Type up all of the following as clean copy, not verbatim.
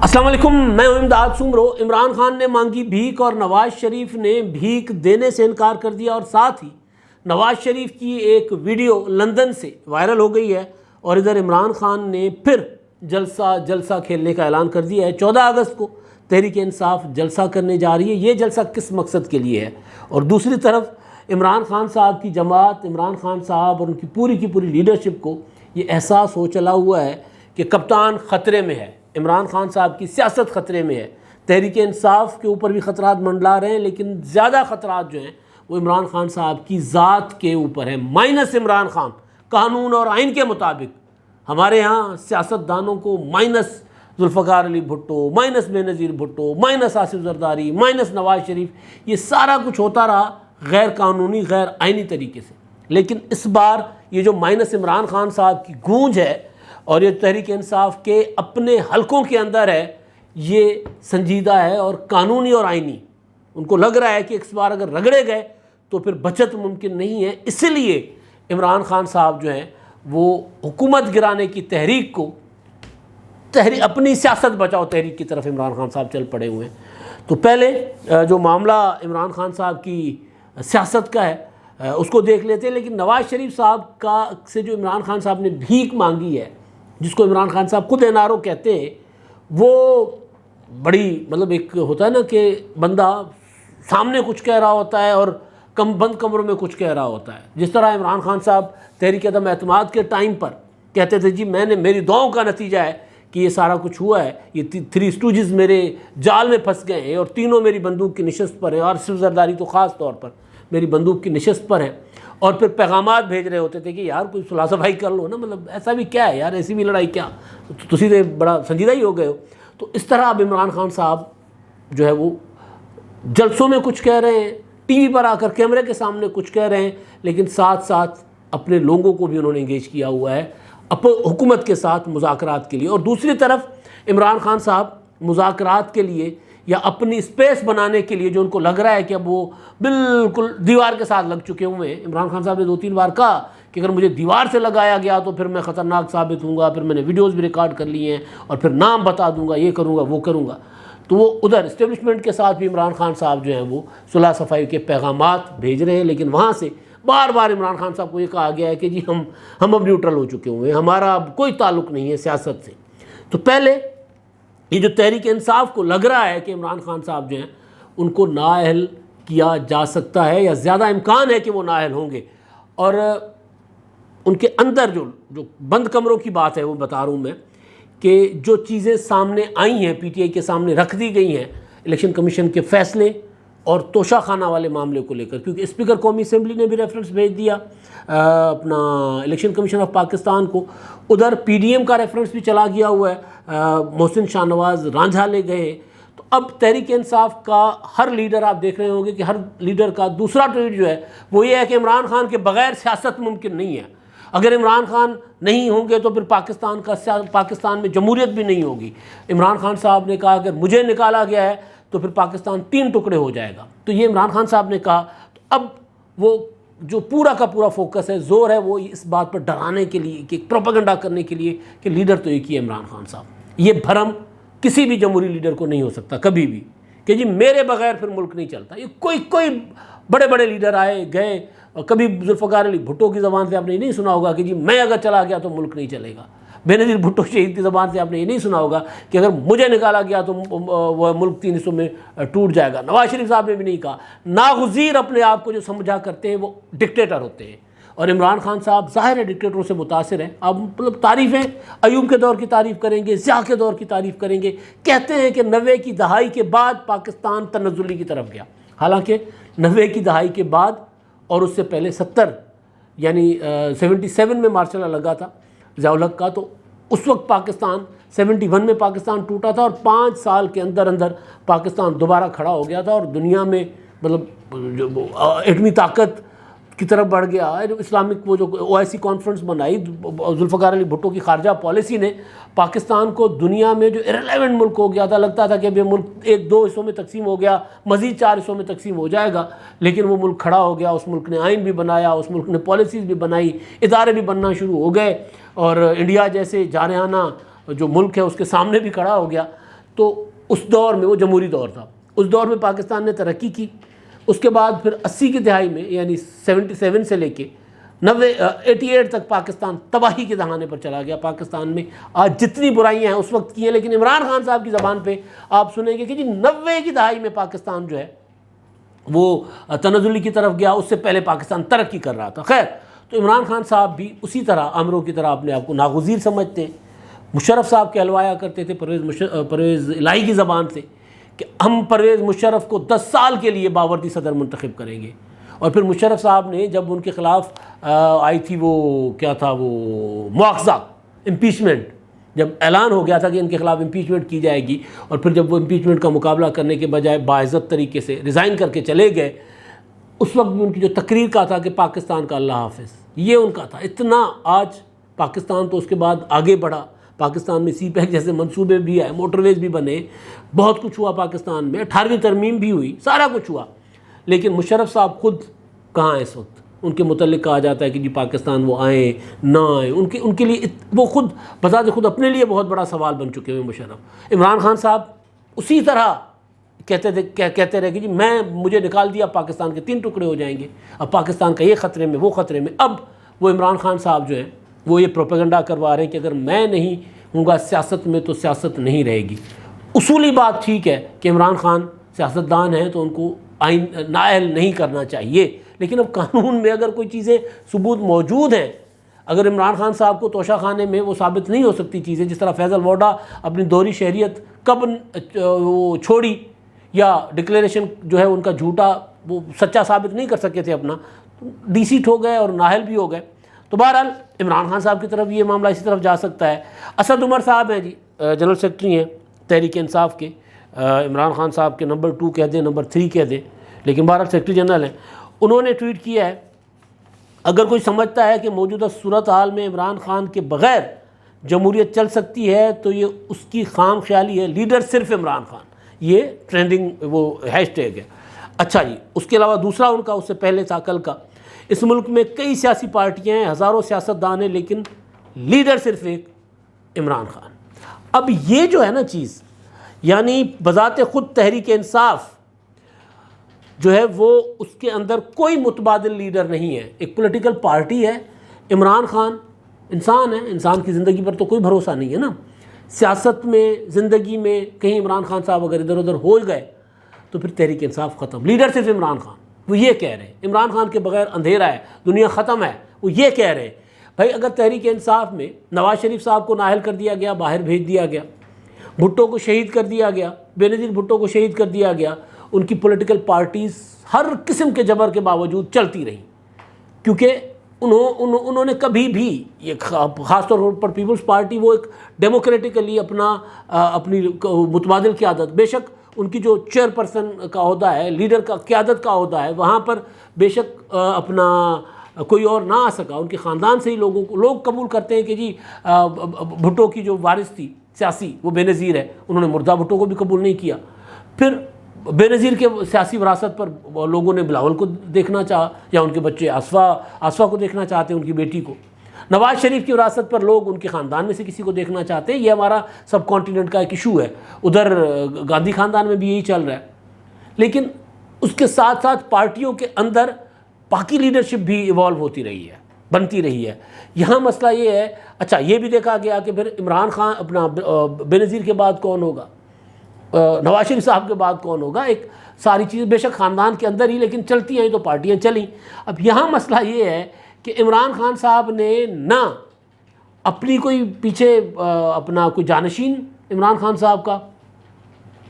السلام علیکم، میں ہوں امداد سومرو۔ عمران خان نے مانگی بھیک اور نواز شریف نے بھیک دینے سے انکار کر دیا، اور ساتھ ہی نواز شریف کی ایک ویڈیو لندن سے وائرل ہو گئی ہے، اور ادھر عمران خان نے پھر جلسہ کھیلنے کا اعلان کر دیا ہے۔ 14 اگست کو تحریک انصاف جلسہ کرنے جا رہی ہے۔ یہ جلسہ کس مقصد کے لیے ہے؟ اور دوسری طرف عمران خان صاحب کی جماعت، عمران خان صاحب اور ان کی پوری لیڈرشپ کو یہ احساس ہو چلا ہوا ہے کہ کپتان خطرے میں ہے، عمران خان صاحب کی سیاست خطرے میں ہے۔ تحریک انصاف کے اوپر بھی خطرات منڈلا رہے ہیں، لیکن زیادہ خطرات جو ہیں وہ عمران خان صاحب کی ذات کے اوپر ہیں۔ مائنس عمران خان، قانون اور آئین کے مطابق ہمارے ہاں سیاست دانوں کو مائنس ذوالفقار علی بھٹو، مائنس بے نظیر بھٹو، مائنس آصف زرداری، مائنس نواز شریف، یہ سارا کچھ ہوتا رہا غیر قانونی، غیر آئینی طریقے سے۔ لیکن اس بار یہ جو مائنس عمران خان صاحب کی گونج ہے اور یہ تحریک انصاف کے اپنے حلقوں کے اندر ہے، یہ سنجیدہ ہے اور قانونی اور آئینی۔ ان کو لگ رہا ہے کہ اس بار اگر رگڑے گئے تو پھر بچت ممکن نہیں ہے، اسی لیے عمران خان صاحب جو ہیں وہ حکومت گرانے کی تحریک کو اپنی سیاست بچاؤ تحریک کی طرف عمران خان صاحب چل پڑے ہوئے ہیں۔ تو پہلے جو معاملہ عمران خان صاحب کی سیاست کا ہے اس کو دیکھ لیتے ہیں۔ لیکن نواز شریف صاحب سے جو عمران خان صاحب نے بھیک مانگی ہے، جس کو عمران خان صاحب خود NRO کہتے ہیں، وہ بڑی ایک ہوتا ہے نا کہ بندہ سامنے کچھ کہہ رہا ہوتا ہے اور بند کمروں میں کچھ کہہ رہا ہوتا ہے۔ جس طرح عمران خان صاحب تحریک عدم اعتماد کے ٹائم پر کہتے تھے جی میری دعاؤں کا نتیجہ ہے کہ یہ سارا کچھ ہوا ہے، یہ 3 اسٹوجز میرے جال میں پھنس گئے ہیں اور تینوں میری بندوق کی نشست پر ہیں، اور آصف زرداری تو خاص طور پر میری بندوق کی نشست پر ہیں، اور پھر پیغامات بھیج رہے ہوتے تھے کہ یار کوئی صلح صفائی کر لو نا، ایسا بھی کیا ہے یار، ایسی بھی لڑائی کیا، تسی تو بڑا سنجیدہ ہی ہو گئے ہو۔ تو اس طرح اب عمران خان صاحب جو ہے وہ جلسوں میں کچھ کہہ رہے ہیں، ٹی وی پر آ کر کیمرے کے سامنے کچھ کہہ رہے ہیں، لیکن ساتھ ساتھ اپنے لوگوں کو بھی انہوں نے انگیج کیا ہوا ہے حکومت کے ساتھ مذاکرات کے لیے۔ اور دوسری طرف عمران خان صاحب مذاکرات کے لیے یا اپنی اسپیس بنانے کے لیے جو ان کو لگ رہا ہے کہ اب وہ بالکل دیوار کے ساتھ لگ چکے ہوئے ہیں۔ عمران خان صاحب نے 2-3 بار کہا کہ اگر مجھے دیوار سے لگایا گیا تو پھر میں خطرناک ثابت ہوں گا، پھر میں نے ویڈیوز بھی ریکارڈ کر لی ہیں اور پھر نام بتا دوں گا، یہ کروں گا وہ کروں گا۔ تو وہ ادھر اسٹیبلشمنٹ کے ساتھ بھی عمران خان صاحب جو ہیں وہ صلح صفائی کے پیغامات بھیج رہے ہیں، لیکن وہاں سے بار بار عمران خان صاحب کو یہ کہا گیا ہے کہ جی ہم اب نیوٹرل ہو چکے ہوئے ہیں، ہمارا اب کوئی تعلق نہیں ہے سیاست سے۔ تو پہلے یہ جو تحریک انصاف کو لگ رہا ہے کہ عمران خان صاحب جو ہیں ان کو نااہل کیا جا سکتا ہے یا زیادہ امکان ہے کہ وہ نااہل ہوں گے، اور ان کے اندر جو بند کمروں کی بات ہے وہ بتا رہا ہوں میں کہ جو چیزیں سامنے آئی ہیں، PTI کے سامنے رکھ دی گئی ہیں الیکشن کمیشن کے فیصلے اور توشہ خانہ والے معاملے کو لے کر، کیونکہ اسپیکر قومی اسمبلی نے بھی ریفرنس بھیج دیا اپنا الیکشن کمیشن آف پاکستان کو، ادھر PDM کا ریفرنس بھی چلا گیا ہوا ہے، محسن شاہ نواز رانجھا لے گئے۔ تو اب تحریک انصاف کا ہر لیڈر، آپ دیکھ رہے ہوں گے کہ ہر لیڈر کا دوسرا ٹویٹ جو ہے وہ یہ ہے کہ عمران خان کے بغیر سیاست ممکن نہیں ہے، اگر عمران خان نہیں ہوں گے تو پھر پاکستان میں جمہوریت بھی نہیں ہوگی۔ عمران خان صاحب نے کہا کہ مجھے نکالا گیا ہے تو پھر پاکستان 3 ٹکڑے ہو جائے گا، تو یہ عمران خان صاحب نے کہا۔ تو اب وہ جو پورا کا پورا فوکس ہے، زور ہے وہ اس بات پر ڈرانے کے لیے، کہ پروپیگنڈا کرنے کے لیے کہ لیڈر تو ایک ہی ہے عمران خان صاحب۔ یہ بھرم کسی بھی جمہوری لیڈر کو نہیں ہو سکتا کبھی بھی کہ جی میرے بغیر پھر ملک نہیں چلتا۔ یہ کوئی بڑے لیڈر آئے گئے، اور کبھی ذوالفقار علی بھٹو کی زبان سے آپ نے یہ نہیں سنا ہوگا کہ جی میں اگر چلا گیا تو ملک نہیں چلے گا۔ بے نظیر بھٹو شہید کی زبان سے آپ نے یہ نہیں سنا ہوگا کہ اگر مجھے نکالا گیا تو وہ ملک 3 حصوں میں ٹوٹ جائے گا۔ نواز شریف صاحب نے بھی نہیں کہا۔ ناگزیر اپنے آپ کو جو سمجھا کرتے ہیں وہ ڈکٹیٹر ہوتے ہیں، اور عمران خان صاحب ظاہر ہے ڈکٹیٹروں سے متاثر ہیں۔ اب تعریفیں ایوب کے دور کی تعریف کریں گے، ضیاء کے دور کی تعریف کریں گے، کہتے ہیں کہ 90 کی دہائی کے بعد پاکستان تنزلی کی طرف گیا، حالانکہ 90 کی دہائی کے بعد اور اس سے پہلے 70 یعنی 77 میں مارشل لا لگا تھا ضیاء الحق کا، تو اس وقت پاکستان 71 میں پاکستان ٹوٹا تھا، اور 5 سال کے اندر پاکستان دوبارہ کھڑا ہو گیا تھا، اور دنیا میں ایٹمی طاقت کی طرف بڑھ گیا۔ اسلامک وہ جو OIC کانفرنس بنائی ذوالفقار علی بھٹو کی خارجہ پالیسی نے، پاکستان کو دنیا میں جو ارریلیونٹ ملک ہو گیا تھا، لگتا تھا کہ اب یہ ملک 1-2 حصوں میں تقسیم ہو گیا، مزید 4 حصوں میں تقسیم ہو جائے گا، لیکن وہ ملک کھڑا ہو گیا۔ اس ملک نے آئین بھی بنایا، اس ملک نے پالیسیز بھی بنائی، ادارے بھی بننا شروع ہو گئے، اور انڈیا جیسے جارحانہ جو ملک ہے اس کے سامنے بھی کھڑا ہو گیا۔ تو اس دور میں وہ جمہوری دور تھا، اس دور میں پاکستان نے ترقی کی. اس کے بعد پھر 80 کی دہائی میں یعنی 77 سے لے کے 88 تک پاکستان تباہی کے دہانے پر چلا گیا. پاکستان میں آج جتنی برائیاں ہیں اس وقت کی ہیں، لیکن عمران خان صاحب کی زبان پہ آپ سنیں گے کہ جی 90 کی دہائی میں پاکستان جو ہے وہ تنزلی کی طرف گیا، اس سے پہلے پاکستان ترقی کر رہا تھا. خیر، تو عمران خان صاحب بھی اسی طرح امروں کی طرح اپنے آپ کو ناگزیر سمجھتے ہیں. مشرف صاحب کہلوایا کرتے تھے پرویز الہی کی زبان سے کہ ہم پرویز مشرف کو 10 سال کے لیے باوردی صدر منتخب کریں گے. اور پھر مشرف صاحب نے جب ان کے خلاف آئی تھی وہ کیا تھا وہ مواخذہ امپیچمنٹ، جب اعلان ہو گیا تھا کہ ان کے خلاف امپیچمنٹ کی جائے گی، اور پھر جب وہ امپیچمنٹ کا مقابلہ کرنے کے بجائے باعزت طریقے سے ریزائن کر کے چلے گئے، اس وقت بھی ان کی جو تقریر کا تھا کہ پاکستان کا اللہ حافظ، یہ ان کا تھا. اتنا آج پاکستان تو اس کے بعد آگے بڑھا، پاکستان میں سی پیک جیسے منصوبے بھی آئے، موٹر ویز بھی بنے، بہت کچھ ہوا پاکستان میں، 18ویں ترمیم بھی ہوئی، سارا کچھ ہوا. لیکن مشرف صاحب خود کہاں ہیں اس وقت؟ ان کے متعلق کہا جاتا ہے کہ جی پاکستان وہ آئیں نہ آئیں، ان کے لیے وہ خود بذات خود اپنے لیے بہت بڑا سوال بن چکے ہوئے مشرف. عمران خان صاحب اسی طرح کہتے رہے کہ جی مجھے نکال دیا، پاکستان کے 3 ٹکڑے ہو جائیں گے، اب پاکستان کا یہ خطرے میں وہ خطرے میں. اب وہ عمران خان صاحب جو ہیں وہ یہ پروپیگنڈا کروا رہے ہیں کہ اگر میں نہیں ہوں گا سیاست میں تو سیاست نہیں رہے گی. اصولی بات ٹھیک ہے کہ عمران خان سیاستدان ہیں تو ان کو آئین نائل نہیں کرنا چاہیے، لیکن اب قانون میں اگر کوئی چیزیں ثبوت موجود ہیں، اگر عمران خان صاحب کو توشہ خانے میں وہ ثابت نہیں ہو سکتی چیزیں، جس طرح فیضل ووڈا اپنی دوہری شہریت کب وہ چھوڑی یا ڈکلیریشن جو ہے ان کا جھوٹا وہ سچا ثابت نہیں کر سکے تھے اپنا، ڈی سیٹ ہو گئے اور نااہل بھی ہو گئے. تو بہرحال عمران خان صاحب کی طرف یہ معاملہ اسی طرف جا سکتا ہے. اسد عمر صاحب ہیں جی، جنرل سیکرٹری ہیں تحریک انصاف کے، عمران خان صاحب کے نمبر 2 کہہ دیں، نمبر 3 کہہ دیں، لیکن بہرحال سیکرٹری جنرل ہیں. انہوں نے ٹویٹ کیا ہے، اگر کوئی سمجھتا ہے کہ موجودہ صورتحال میں عمران خان کے بغیر جمہوریت چل سکتی ہے تو یہ اس کی خام خیالی ہے، لیڈر صرف عمران خان. یہ ٹرینڈنگ وہ ہیش ٹیگ ہے. اچھا جی، اس کے علاوہ دوسرا ان کا اس سے پہلے تھا کل کا، اس ملک میں کئی سیاسی پارٹیاں ہیں، ہزاروں سیاستدان ہیں، لیکن لیڈر صرف ایک عمران خان. اب یہ جو ہے نا چیز، یعنی بذات خود تحریک انصاف جو ہے وہ اس کے اندر کوئی متبادل لیڈر نہیں ہے، ایک پولیٹیکل پارٹی ہے. عمران خان انسان ہے، انسان کی زندگی پر تو کوئی بھروسہ نہیں ہے نا. سیاست میں، زندگی میں کہیں عمران خان صاحب اگر ادھر ادھر ہو گئے تو پھر تحریک انصاف ختم. لیڈر صرف عمران خان. وہ یہ کہہ رہے ہیں عمران خان کے بغیر اندھیرا ہے، دنیا ختم ہے. وہ یہ کہہ رہے ہیں بھائی اگر تحریک انصاف میں نواز شریف صاحب کو نااہل کر دیا گیا، باہر بھیج دیا گیا، بھٹو کو شہید کر دیا گیا، بے نظیر بھٹو کو شہید کر دیا گیا، ان کی پولیٹیکل پارٹیز ہر قسم کے جبر کے باوجود چلتی رہیں، کیونکہ انہوں نے کبھی بھی، یہ خاص طور پر پیپلز پارٹی، وہ ایک ڈیموکریٹکلی اپنی متبادل قیادت، بے شک ان کی جو چیئر پرسن کا عہدہ ہے، لیڈر کا قیادت کا عہدہ ہے، وہاں پر بے شک اپنا کوئی اور نہ آ سکا، ان کے خاندان سے ہی لوگ قبول کرتے ہیں کہ جی بھٹو کی جو وارث تھی سیاسی وہ بے نظیر ہے. انہوں نے مردہ بھٹو کو بھی قبول نہیں کیا. پھر بے نظیر کے سیاسی وراثت پر لوگوں نے بلاول کو دیکھنا چاہا، یا ان کے بچے آصفہ کو دیکھنا چاہتے ہیں، ان کی بیٹی کو. نواز شریف کی وراثت پر لوگ ان کے خاندان میں سے کسی کو دیکھنا چاہتے ہیں. یہ ہمارا سب کانٹیننٹ کا ایک ایشو ہے. ادھر گاندھی خاندان میں بھی یہی چل رہا ہے. لیکن اس کے ساتھ ساتھ پارٹیوں کے اندر باقی لیڈرشپ بھی ایوالو ہوتی رہی ہے، بنتی رہی ہے. یہاں مسئلہ یہ ہے، اچھا یہ بھی دیکھا گیا کہ پھر عمران خان اپنا بے نظیر کے بعد کون ہوگا، نواز شریف صاحب کے بعد کون ہوگا. ایک ساری چیزیں بے شک خاندان کے اندر ہی لیکن چلتی ہیں تو پارٹیاں چلیں. اب یہاں مسئلہ یہ ہے کہ عمران خان صاحب نے نہ اپنی کوئی پیچھے اپنا کوئی جانشین عمران خان صاحب کا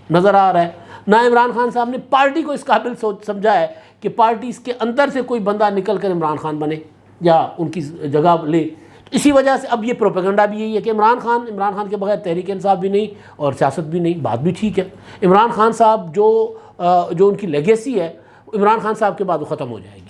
نظر آ رہا ہے، نہ عمران خان صاحب نے پارٹی کو اس قابل سمجھا ہے کہ پارٹی اس کے اندر سے کوئی بندہ نکل کر عمران خان بنے یا ان کی جگہ لے. اسی وجہ سے اب یہ پروپیگنڈا بھی یہی ہے کہ عمران خان کے بغیر تحریک انصاف بھی نہیں اور سیاست بھی نہیں. بات بھی ٹھیک ہے. عمران خان صاحب جو ان کی لیگیسی ہے، عمران خان صاحب کے بعد وہ ختم ہو جائے گی.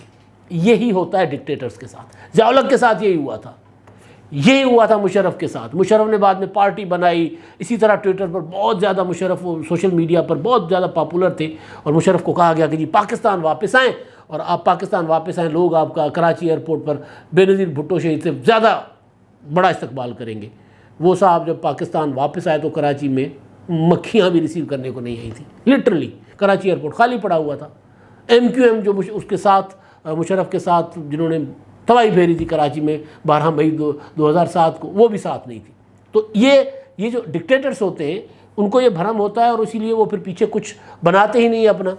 یہی ہوتا ہے ڈکٹیٹرز کے ساتھ. ضیاء الحق کے ساتھ یہی ہوا تھا مشرف کے ساتھ. مشرف نے بعد میں پارٹی بنائی. اسی طرح ٹویٹر پر بہت زیادہ مشرف سوشل میڈیا پر بہت زیادہ پاپولر تھے، اور مشرف کو کہا گیا کہ جی پاکستان واپس آئیں، اور آپ پاکستان واپس آئیں، لوگ آپ کا کراچی ایئرپورٹ پر بے نظیر بھٹو شہید سے زیادہ بڑا استقبال کریں گے. وہ صاحب جب پاکستان واپس آئے تو کراچی میں مکھیاں بھی ریسیو کرنے کو نہیں آئی تھیں، لٹرلی کراچی ایئرپورٹ خالی پڑا ہوا تھا۔ MQM جو اس کے ساتھ مشرف کے ساتھ جنہوں نے تباہی پھیری تھی کراچی میں 12 مئی 2007 کو، وہ بھی ساتھ نہیں تھی۔ تو یہ جو ڈکٹیٹرز ہوتے ہیں ان کو یہ بھرم ہوتا ہے، اور اسی لیے وہ پھر پیچھے کچھ بناتے ہی نہیں اپنا۔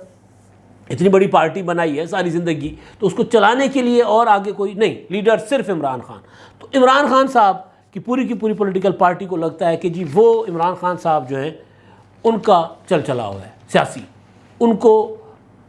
اتنی بڑی پارٹی بنائی ہے ساری زندگی، تو اس کو چلانے کے لیے اور آگے کوئی نہیں، لیڈر صرف عمران خان۔ تو عمران خان صاحب کی پوری پولیٹیکل پارٹی کو لگتا ہے کہ جی وہ عمران خان صاحب جو ہیں ان کا چلاؤ ہے سیاسی، ان کو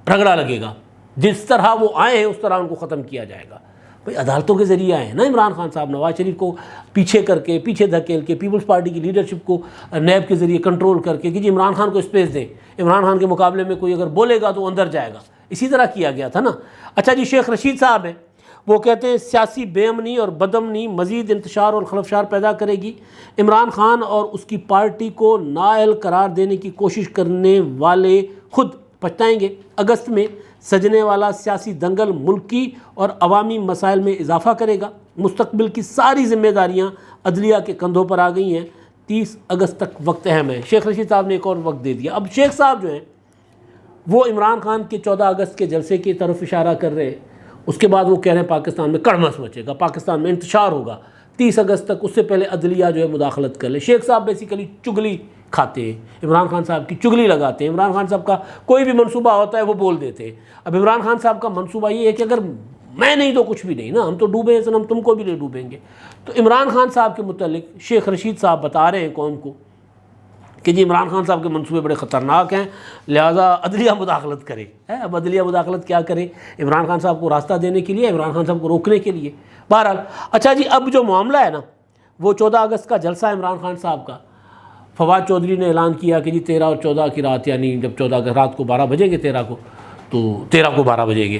رگڑا لگے گا، جس طرح وہ آئے ہیں اس طرح ان کو ختم کیا جائے گا۔ بھئی عدالتوں کے ذریعے آئے ہیں نا عمران خان صاحب، نواز شریف کو پیچھے کر کے، پیچھے دھکیل کے، پیپلز پارٹی کی لیڈرشپ کو نیب کے ذریعے کنٹرول کر کے کہ جی عمران خان کو اسپیس دیں، عمران خان کے مقابلے میں کوئی اگر بولے گا تو اندر جائے گا، اسی طرح کیا گیا تھا نا۔ اچھا جی، شیخ رشید صاحب ہیں، وہ کہتے ہیں سیاسی بے امنی اور بدامنی مزید انتشار اور خلفشار پیدا کرے گی۔ عمران خان اور اس کی پارٹی کو نااہل قرار دینے کی کوشش کرنے والے خود پچھتائیں گے۔ اگست میں سجنے والا سیاسی دنگل ملکی اور عوامی مسائل میں اضافہ کرے گا۔ مستقبل کی ساری ذمہ داریاں عدلیہ کے کندھوں پر آ گئی ہیں۔ 30 اگست تک وقت اہم ہے۔ شیخ رشید صاحب نے ایک اور وقت دے دیا۔ اب شیخ صاحب جو ہیں وہ عمران خان کے 14 اگست کے جلسے کی طرف اشارہ کر رہے ہیں، اس کے بعد وہ کہہ رہے ہیں پاکستان میں کڑمس مچے گا، پاکستان میں انتشار ہوگا 30 اگست تک، اس سے پہلے عدلیہ جو ہے مداخلت کر لے۔ شیخ صاحب بیسیکلی چگلی کھاتے ہیں، عمران خان صاحب کی چگلی لگاتے ہیں۔ عمران خان صاحب کا کوئی بھی منصوبہ ہوتا ہے وہ بول دیتے ہیں۔ اب عمران خان صاحب کا منصوبہ یہ ہے کہ اگر میں نہیں تو کچھ بھی نہیں نا، ہم تو ڈوبے ہیں، ہم تم کو بھی نہیں ڈوبیں گے۔ تو عمران خان صاحب کے متعلق شیخ رشید صاحب بتا رہے ہیں قوم کو کہ جی عمران خان صاحب کے منصوبے بڑے خطرناک ہیں، لہٰذا عدلیہ مداخلت کرے۔ اب عدلیہ مداخلت کیا کرے؟ عمران خان صاحب کو راستہ دینے کے لیے، عمران خان صاحب کو روکنے کے لیے۔ بہرحال اچھا جی، اب جو معاملہ ہے نا وہ 14 اگست کا جلسہ عمران خان صاحب کا، فواد چودھری نے اعلان کیا کہ جی 13 اور 14 کی رات، یعنی جب 14 رات کو 12 بجیں گے 13 کو، تو 13 کو 12 بجیں گے،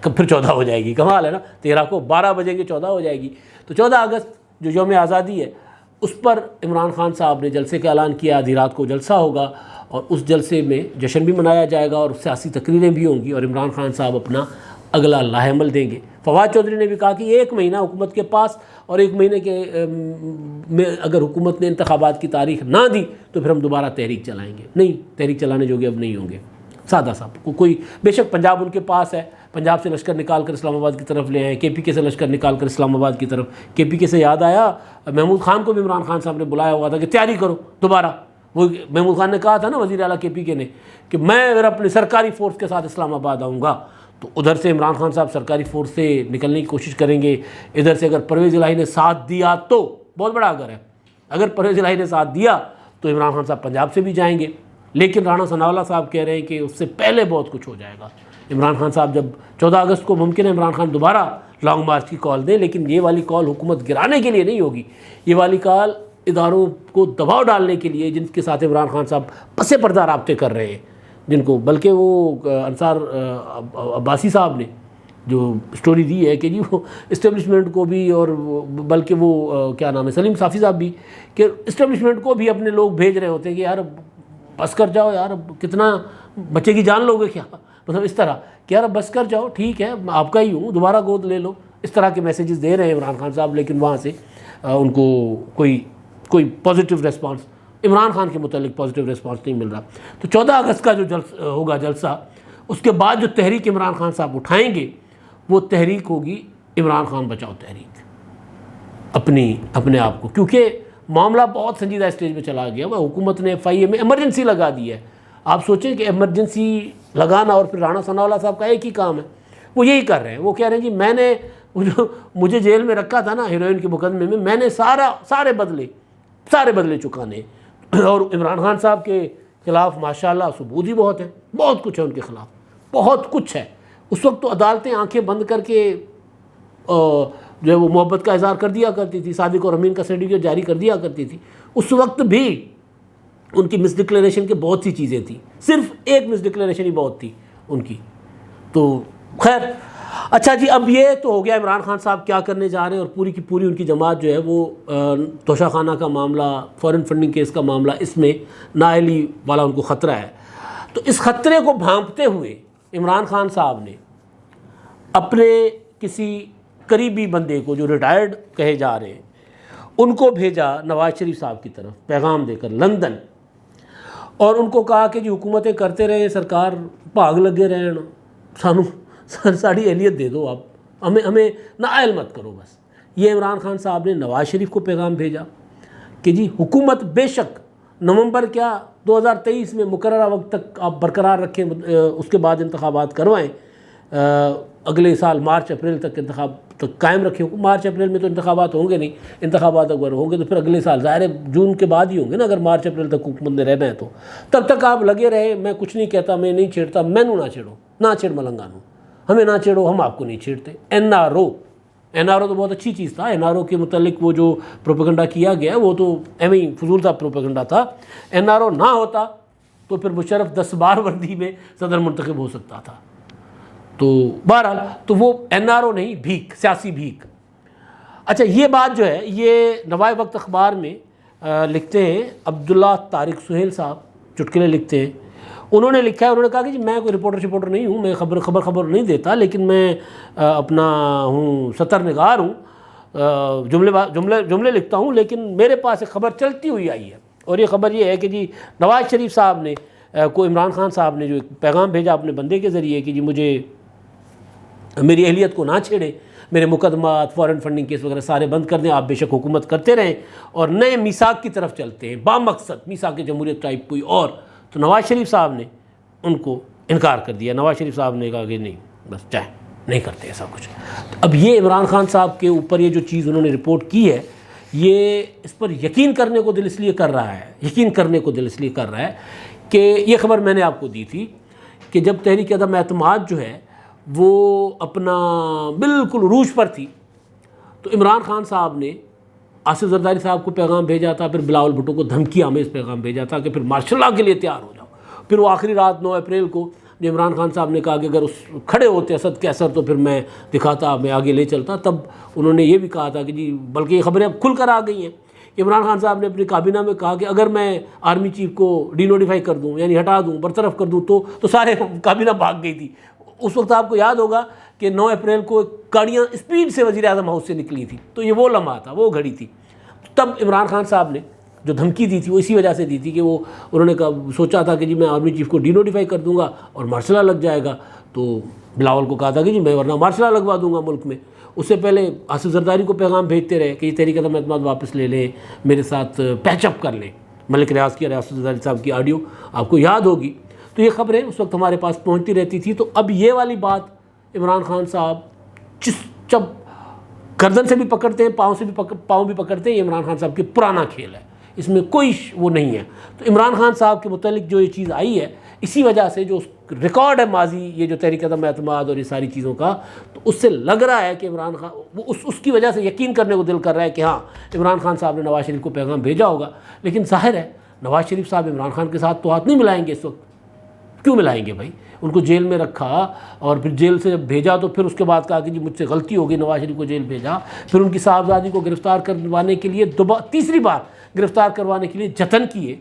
پھر 14 ہو جائے گی۔ کمال ہے نا، 13 کو 12 بجیں گے 14 ہو جائے گی۔ تو 14 اگست جو یوم آزادی ہے اس پر عمران خان صاحب نے جلسے کا اعلان کیا، آدھی رات کو جلسہ ہوگا اور اس جلسے میں جشن بھی منایا جائے گا اور سیاسی تقریریں بھی ہوں گی، اور عمران خان صاحب اپنا اگلا لاہ عمل دیں گے۔ فواد چودھری نے بھی کہا کہ 1 مہینہ حکومت کے پاس، اور 1 مہینے کے میں اگر حکومت نے انتخابات کی تاریخ نہ دی تو پھر ہم دوبارہ تحریک چلائیں گے۔ نہیں، تحریک چلانے جو اب نہیں ہوں گے، سادہ صاحب کوئی، بے شک پنجاب ان کے پاس ہے، پنجاب سے لشکر نکال کر اسلام آباد کی طرف لے آئے، KPK سے لشکر نکال کر اسلام آباد کی طرف۔ KPK سے یاد آیا، محمود خان کو بھی عمران خان صاحب نے بلایا ہوا تھا کہ تیاری کرو دوبارہ۔ وہ محمود خان نے کہا تھا نا، وزیر اعلیٰ KPK نے، کہ میں اگر اپنی سرکاری فورس کے ساتھ اسلام آباد آؤں گا تو ادھر سے عمران خان صاحب سرکاری فورس سے نکلنے کی کوشش کریں گے، ادھر سے اگر پرویز الہی نے ساتھ دیا تو بہت بڑا اگر ہے، اگر پرویز الہی نے ساتھ دیا تو عمران خان صاحب پنجاب سے بھی جائیں گے۔ لیکن رانا ثناءاللہ صاحب کہہ رہے ہیں کہ اس سے پہلے بہت کچھ ہو جائے گا۔ عمران خان صاحب جب 14 اگست کو ممکن ہے عمران خان دوبارہ لانگ مارچ کی کال دیں، لیکن یہ والی کال حکومت گرانے کے لیے نہیں ہوگی، یہ والی کال اداروں کو دباؤ ڈالنے کے لیے، جن کے ساتھ عمران خان صاحب پس پردہ رابطے کر رہے ہیں، جن کو بلکہ وہ انصار عباسی صاحب نے جو سٹوری دی ہے کہ جی وہ اسٹیبلشمنٹ کو بھی، اور بلکہ وہ کیا نام ہے سلیم صافی صاحب بھی، کہ اسٹیبلشمنٹ کو بھی اپنے لوگ بھیج رہے ہوتے ہیں کہ یار بس کر جاؤ یار، اب کتنا بچے کی جان لوگے کیا، مطلب اس طرح کہ یار بس کر جاؤ، ٹھیک ہے آپ کا ہی ہوں، دوبارہ گود لے لو، اس طرح کے میسیجز دے رہے ہیں عمران خان صاحب، لیکن وہاں سے ان کو کوئی پازیٹیو ریسپانس عمران خان کے متعلق پازیٹیو ریسپانس نہیں مل رہا۔ تو 14 اگست کا جو ہوگا جلسہ، اس کے بعد جو تحریک عمران خان صاحب اٹھائیں گے وہ تحریک ہوگی عمران خان بچاؤ تحریک، اپنے آپ کو، کیونکہ معاملہ بہت سنجیدہ اسٹیج میں چلا گیا۔ وہ حکومت نے FIA میں ایمرجنسی لگا دی ہے۔ آپ سوچیں کہ ایمرجنسی لگانا، اور پھر رانا ثناءاللہ صاحب کا ایک ہی کام ہے، وہ یہی کر رہے ہیں، وہ کہہ رہے ہیں جی میں نے مجھے جیل میں رکھا تھا نا ہیروئن کے مقدمے میں نے سارے بدلے چکانے، اور عمران خان صاحب کے خلاف ماشاءاللہ ثبوت ہی بہت ہے، بہت کچھ ہے ان کے خلاف، بہت کچھ ہے۔ اس وقت تو عدالتیں آنکھیں بند کر کے جو ہے وہ محبت کا اظہار کر دیا کرتی تھی، صادق اور امین کا سرٹیفکیٹ جاری کر دیا کرتی تھی۔ اس وقت بھی ان کی مس ڈکلیریشن کے بہت سی چیزیں تھیں، صرف ایک مس ڈکلیریشن ہی بہت تھی ان کی۔ تو خیر اچھا جی، اب یہ تو ہو گیا عمران خان صاحب کیا کرنے جا رہے ہیں، اور پوری کی پوری ان کی جماعت جو ہے وہ توشہ خانہ کا معاملہ، فورن فنڈنگ کیس کا معاملہ، اس میں نااہلی والا ان کو خطرہ ہے۔ تو اس خطرے کو بھانپتے ہوئے عمران خان صاحب نے اپنے کسی قریبی بندے کو جو ریٹائرڈ کہے جا رہے ہیں ان کو بھیجا نواز شریف صاحب کی طرف پیغام دے کر لندن، اور ان کو کہا کہ جی حکومتیں کرتے رہے سرکار بھاگ لگے رہے سانو ساری اہلیت دے دو، آپ ہمیں نااہل مت کرو بس۔ یہ عمران خان صاحب نے نواز شریف کو پیغام بھیجا کہ جی حکومت بے شک نومبر کیا 2023 میں مقررہ وقت تک آپ برقرار رکھیں، اس کے بعد انتخابات کروائیں، اگلے سال مارچ اپریل تک انتخاب تک قائم رکھیں۔ مارچ اپریل میں تو انتخابات ہوں گے نہیں، انتخابات اگر ہوں گے تو پھر اگلے سال ظاہر ہے جون کے بعد ہی ہوں گے نا، اگر مارچ اپریل تک حکومت میں رہنا ہے تو تب تک آپ لگے رہے۔ میں کچھ نہیں کہتا، میں نہیں چھیڑتا، مینوں نہ چھیڑو، نہ چھیڑ ملنگانو، ہمیں نہ چھیڑو، ہم آپ کو نہیں چھیڑتے۔ این آر او تو بہت اچھی چیز تھا، این آر او کے متعلق وہ جو پروپیگنڈا کیا گیا وہ تو ایویں ہی فضول تھا پروپیگنڈا تھا۔ این آر او نہ ہوتا تو پھر مشرف 10 بار وردی میں صدر منتخب ہو سکتا تھا۔ تو بہرحال تو وہ این آر او نہیں، بھیک، سیاسی بھیک۔ اچھا یہ بات جو ہے یہ نوائے وقت اخبار میں لکھتے ہیں عبداللہ طارق سہیل صاحب، چٹکلے لکھتے ہیں، انہوں نے لکھا ہے، انہوں نے کہا کہ جی میں کوئی رپورٹر نہیں ہوں، میں خبر نہیں دیتا، لیکن میں اپنا ہوں ستر نگار ہوں، جملے لکھتا ہوں، لیکن میرے پاس ایک خبر چلتی ہوئی آئی ہے، اور یہ خبر یہ ہے کہ جی نواز شریف صاحب نے کو عمران خان صاحب نے جو ایک پیغام بھیجا اپنے بندے کے ذریعے کہ جی مجھے میری اہلیت کو نہ چھیڑیں، میرے مقدمات، فارن فنڈنگ کیس وغیرہ سارے بند کر دیں، آپ بے شک حکومت کرتے رہیں اور نئے میثاق کی طرف چلتے ہیں، بامقصد میثاق جمہوریت ٹائپ کوئی اور۔ تو نواز شریف صاحب نے ان کو انکار کر دیا، نواز شریف صاحب نے کہا کہ نہیں بس چاہے نہیں کرتے ایسا کچھ۔ اب یہ عمران خان صاحب کے اوپر یہ جو چیز انہوں نے رپورٹ کی ہے، یہ اس پر یقین کرنے کو دل اس لیے کر رہا ہے کہ یہ خبر میں نے آپ کو دی تھی کہ جب تحریک عدم اعتماد جو ہے وہ اپنا بالکل عروج پر تھی تو عمران خان صاحب نے آصف زرداری صاحب کو پیغام بھیجا تھا، پھر بلاول بھٹو کو دھمکی آمیز پیغام بھیجا تھا کہ پھر مارشل لا کے لیے تیار ہو جاؤ۔ پھر وہ آخری رات 9 اپریل کو جو عمران خان صاحب نے کہا کہ اگر اس کھڑے ہوتے اسد کے اثر تو پھر میں دکھاتا، میں آگے لے چلتا، تب انہوں نے یہ بھی کہا تھا کہ جی بلکہ یہ خبریں اب کھل کر آ گئی ہیں کہ عمران خان صاحب نے اپنی کابینہ میں کہا کہ اگر میں آرمی چیف کو ڈی نوٹیفائی کر دوں، یعنی ہٹا دوں، برطرف کر دوں تو سارے کابینہ بھاگ گئی تھی۔ اس وقت آپ کو یاد ہوگا کہ 9 اپریل کو گاڑیاں اسپیڈ سے وزیر اعظم ہاؤس سے نکلی تھی، تو یہ وہ لمحہ تھا، وہ گھڑی تھی۔ تب عمران خان صاحب نے جو دھمکی دی تھی وہ اسی وجہ سے دی تھی کہ وہ انہوں نے سوچا تھا کہ جی میں آرمی چیف کو ڈی نوٹیفائی کر دوں گا اور مارشل لا لگ جائے گا، تو بلاول کو کہا تھا کہ جی میں ورنہ مارشل لا لگوا دوں گا ملک میں۔ اس سے پہلے آصف زرداری کو پیغام بھیجتے رہے کہ یہ تحریک عدم اعتماد واپس لے لیں، میرے ساتھ پیچ اپ کر لیں۔ ملک ریاض کی اور آصف زرداری صاحب کی آڈیو آپ کو یاد ہوگی، تو یہ خبریں اس وقت ہمارے پاس پہنچتی رہتی تھی۔ تو اب یہ والی بات عمران خان صاحب جب گردن سے بھی پکڑتے ہیں، پاؤں بھی پکڑتے ہیں، یہ عمران خان صاحب کے پرانا کھیل ہے، اس میں کوئی وہ نہیں ہے۔ تو عمران خان صاحب کے متعلق جو یہ چیز آئی ہے، اسی وجہ سے جو ریکارڈ ہے ماضی یہ جو تحریک عدم اعتماد اور یہ ساری چیزوں کا، تو اس سے لگ رہا ہے کہ عمران خان وہ اس کی وجہ سے یقین کرنے کو دل کر رہا ہے کہ ہاں عمران خان صاحب نے نواز شریف کو پیغام بھیجا ہوگا۔ لیکن ظاہر ہے نواز شریف صاحب عمران خان کے ساتھ تو ہاتھ نہیں ملائیں گے اس وقت، کیوں ملائیں گے بھائی؟ ان کو جیل میں رکھا اور پھر جیل سے جب بھیجا تو پھر اس کے بعد کہا کہ جی مجھ سے غلطی ہو گئی، نواز شریف کو جیل بھیجا، پھر ان کی صاحبزادی کو گرفتار کروانے کے لیے تیسری بار گرفتار کروانے کے لیے جتن کیے۔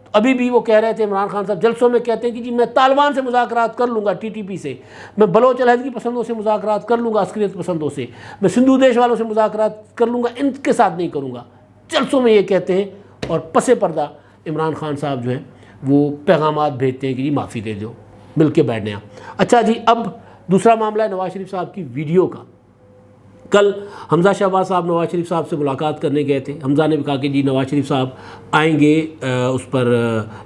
تو ابھی بھی وہ کہہ رہے تھے عمران خان صاحب جلسوں میں کہتے ہیں کہ جی میں طالبان سے مذاکرات کر لوں گا، ٹی ٹی پی سے، میں بلوچ علیحدگی پسندوں سے مذاکرات کر لوں گا، عسکریت پسندوں سے، میں سندھو دیش والوں سے مذاکرات کر لوں گا، ان کے ساتھ نہیں کروں گا، جلسوں میں یہ کہتے ہیں، اور پس پردہ عمران خان صاحب جو ہیں وہ پیغامات بھیجتے ہیں کہ جی معافی دے دو، مل کے بیٹھنے آپ۔ اچھا جی اب دوسرا معاملہ ہے نواز شریف صاحب کی ویڈیو کا۔ کل حمزہ شہباز صاحب نواز شریف صاحب سے ملاقات کرنے گئے تھے، حمزہ نے بھی کہا کہ جی نواز شریف صاحب آئیں گے، اس پر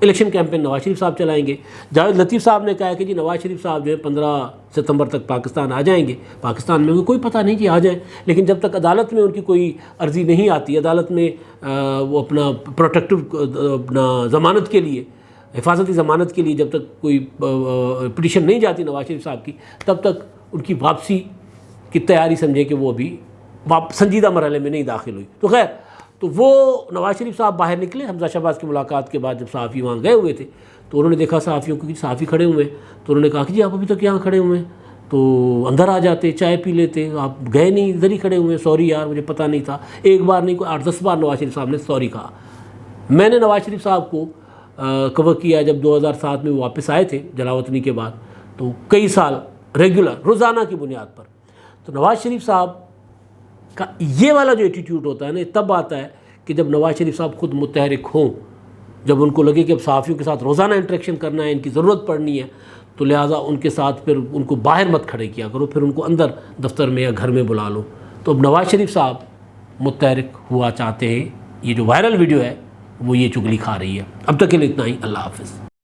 الیکشن کیمپین نواز شریف صاحب چلائیں گے۔ جاوید لطیف صاحب نے کہا کہ جی نواز شریف صاحب جو ہے 15 ستمبر تک پاکستان آ جائیں گے، پاکستان میں کوئی پتہ نہیں کہ آ جائیں، لیکن جب تک عدالت میں ان کی کوئی عرضی نہیں آتی، عدالت میں وہ اپنا پروٹیکٹیو اپنا ضمانت کے لیے، حفاظتی ضمانت کے لیے جب تک کوئی پٹیشن نہیں جاتی نواز شریف صاحب کی، تب تک ان کی واپسی کی تیاری سمجھے کہ وہ ابھی سنجیدہ مرحلے میں نہیں داخل ہوئی۔ تو خیر، تو وہ نواز شریف صاحب باہر نکلے حمزہ شہباز کی ملاقات کے بعد، جب صحافی وہاں گئے ہوئے تھے تو انہوں نے دیکھا صحافیوں کو کہ صحافی کھڑے ہوئے ہیں، تو انہوں نے کہا کہ جی آپ ابھی تک یہاں کھڑے ہوئے ہیں، تو اندر آ جاتے، چائے پی لیتے، آپ گئے نہیں، ادھر ہی کھڑے ہوئے ہیں، سوری یار مجھے پتہ نہیں تھا۔ ایک بار نہیں، کوئی 8-10 بار نواز شریف صاحب نے سوری کہا۔ میں نے نواز شریف صاحب کو کور کیا جب 2007 میں وہ واپس آئے تھے جلاوطنی کے بعد، تو کئی سال ریگولر روزانہ کی بنیاد پر۔ تو نواز شریف صاحب کا یہ والا جو ایٹیٹیوڈ ہوتا ہے نا، تب آتا ہے کہ جب نواز شریف صاحب خود متحرک ہوں، جب ان کو لگے کہ اب صحافیوں کے ساتھ روزانہ انٹریکشن کرنا ہے، ان کی ضرورت پڑنی ہے، تو لہٰذا ان کے ساتھ پھر ان کو باہر مت کھڑے کیا کرو، پھر ان کو اندر دفتر میں یا گھر میں بلا لو۔ تو اب نواز شریف صاحب متحرک ہوا چاہتے ہیں، یہ جو وائرل ویڈیو ہے وہ یہ چگلی کھا رہی ہے۔ اب تک کے لیے اتنا ہی، اللہ حافظ۔